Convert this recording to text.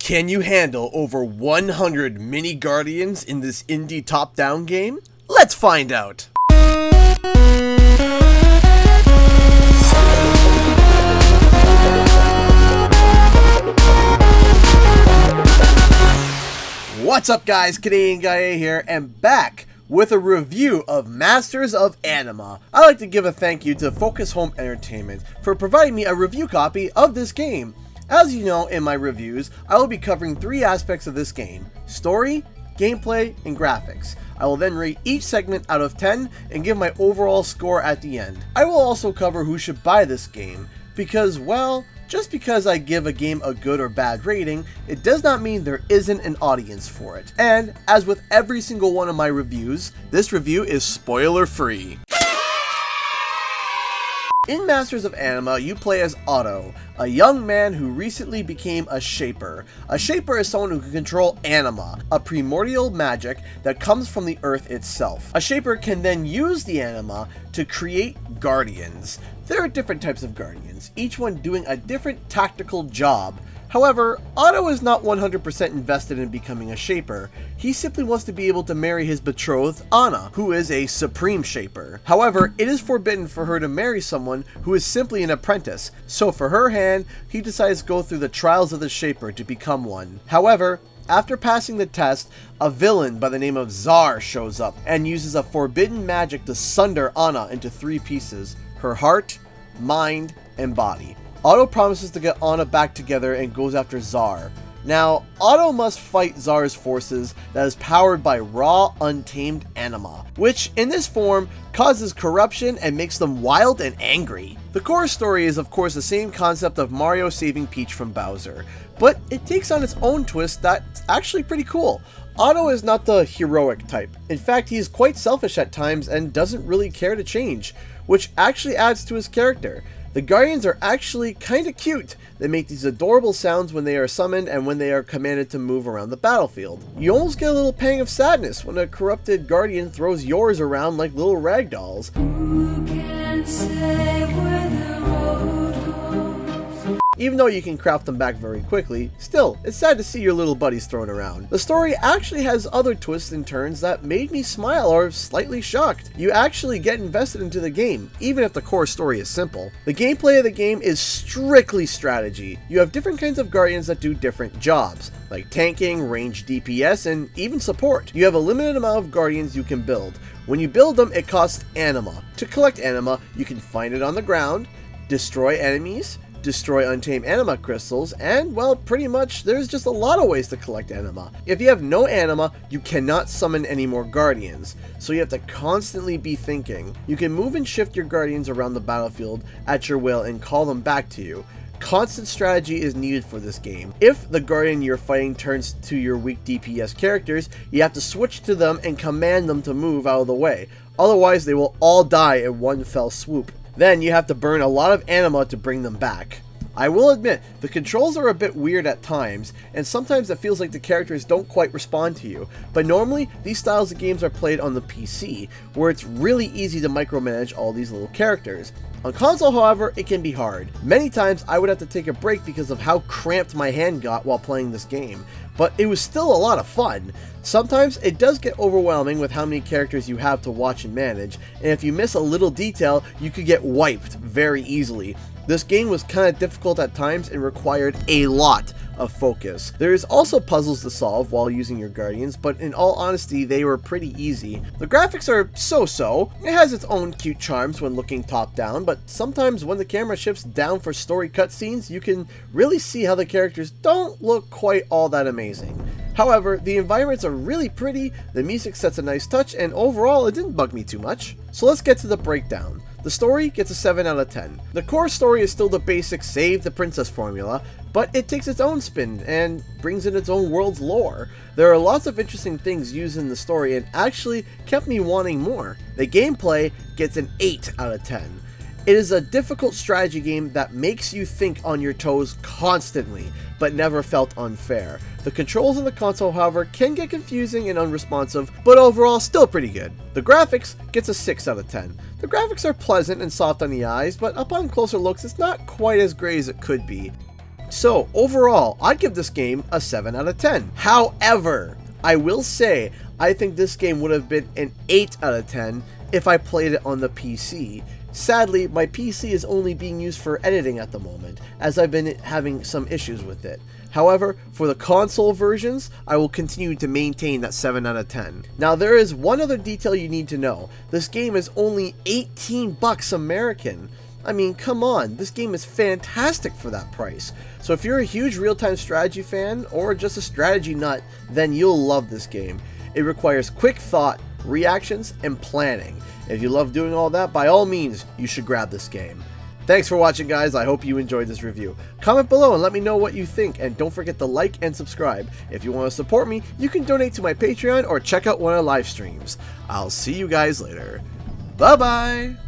Can you handle over 100 mini guardians in this indie top-down game? Let's find out! What's up guys, Canadian Guy A here, and back with a review of Masters of Anima. I'd like to give a thank you to Focus Home Entertainment for providing me a review copy of this game. As you know, in my reviews, I will be covering 3 aspects of this game: story, gameplay, and graphics. I will then rate each segment out of 10 and give my overall score at the end. I will also cover who should buy this game, because, well, just because I give a game a good or bad rating, it does not mean there isn't an audience for it. And, as with every single one of my reviews, this review is spoiler free. In Masters of Anima, you play as Otto, a young man who recently became a Shaper. A Shaper is someone who can control Anima, a primordial magic that comes from the earth itself. A Shaper can then use the Anima to create Guardians. There are different types of Guardians, each one doing a different tactical job. However, Otto is not 100% invested in becoming a Shaper. He simply wants to be able to marry his betrothed, Anna, who is a Supreme Shaper. However, it is forbidden for her to marry someone who is simply an apprentice, so for her hand, he decides to go through the trials of the Shaper to become one. However, after passing the test, a villain by the name of Zar shows up and uses a forbidden magic to sunder Anna into 3 pieces: her heart, mind, and body. Otto promises to get Anna back together and goes after Zar. Now, Otto must fight Zar's forces that is powered by raw, untamed Anima, which in this form causes corruption and makes them wild and angry. The core story is of course the same concept of Mario saving Peach from Bowser, but it takes on its own twist that's actually pretty cool. Otto is not the heroic type. In fact, he is quite selfish at times and doesn't really care to change, which actually adds to his character. The Guardians are actually kinda cute. They make these adorable sounds when they are summoned and when they are commanded to move around the battlefield. You almost get a little pang of sadness when a corrupted Guardian throws yours around like little rag dolls. Who can say where the road goes? Even though you can craft them back very quickly, still, it's sad to see your little buddies thrown around. The story actually has other twists and turns that made me smile or slightly shocked. You actually get invested into the game, even if the core story is simple. The gameplay of the game is strictly strategy. You have different kinds of Guardians that do different jobs, like tanking, ranged DPS, and even support. You have a limited amount of Guardians you can build. When you build them, it costs Anima. To collect Anima, you can find it on the ground, destroy enemies, destroy untamed Anima crystals, and, well, pretty much there's just a lot of ways to collect Anima. If you have no Anima, you cannot summon any more Guardians, so you have to constantly be thinking. You can move and shift your Guardians around the battlefield at your will and call them back to you. Constant strategy is needed for this game. If the Guardian you're fighting turns to your weak DPS characters, you have to switch to them and command them to move out of the way, otherwise they will all die in one fell swoop. Then you have to burn a lot of Anima to bring them back. I will admit, the controls are a bit weird at times, and sometimes it feels like the characters don't quite respond to you, but normally these styles of games are played on the PC, where it's really easy to micromanage all these little characters. On console, however, it can be hard. Many times I would have to take a break because of how cramped my hand got while playing this game, but it was still a lot of fun. Sometimes it does get overwhelming with how many characters you have to watch and manage, and if you miss a little detail, you could get wiped very easily. This game was kind of difficult at times and required a lot of focus. There is also puzzles to solve while using your Guardians, but in all honesty, they were pretty easy. The graphics are so-so. It has its own cute charms when looking top-down, but sometimes when the camera shifts down for story cutscenes, you can really see how the characters don't look quite all that amazing. However, the environments are really pretty, the music sets a nice touch, and overall, it didn't bug me too much. So let's get to the breakdown. The story gets a 7 out of 10. The core story is still the basic save the princess formula, but it takes its own spin and brings in its own world's lore. There are lots of interesting things used in the story and actually kept me wanting more. The gameplay gets an 8 out of 10. It is a difficult strategy game that makes you think on your toes constantly, but never felt unfair. The controls on the console, however, can get confusing and unresponsive, but overall still pretty good. The graphics gets a 6 out of 10. The graphics are pleasant and soft on the eyes, but upon closer looks it's not quite as great as it could be. So overall, I'd give this game a 7 out of 10. However, I will say I think this game would have been an 8 out of 10 if I played it on the PC. Sadly, my PC is only being used for editing at the moment, as I've been having some issues with it. However, for the console versions, I will continue to maintain that 7 out of 10. Now, there is one other detail you need to know. This game is only 18 bucks American. I mean, come on, this game is fantastic for that price. So if you're a huge real-time strategy fan, or just a strategy nut, then you'll love this game. It requires quick thought, reactions, and planning. If you love doing all that, by all means, you should grab this game. Thanks for watching, guys. I hope you enjoyed this review. Comment below and let me know what you think, and don't forget to like and subscribe. If you want to support me, you can donate to my Patreon or check out one of the live streams. I'll see you guys later. Bye-bye!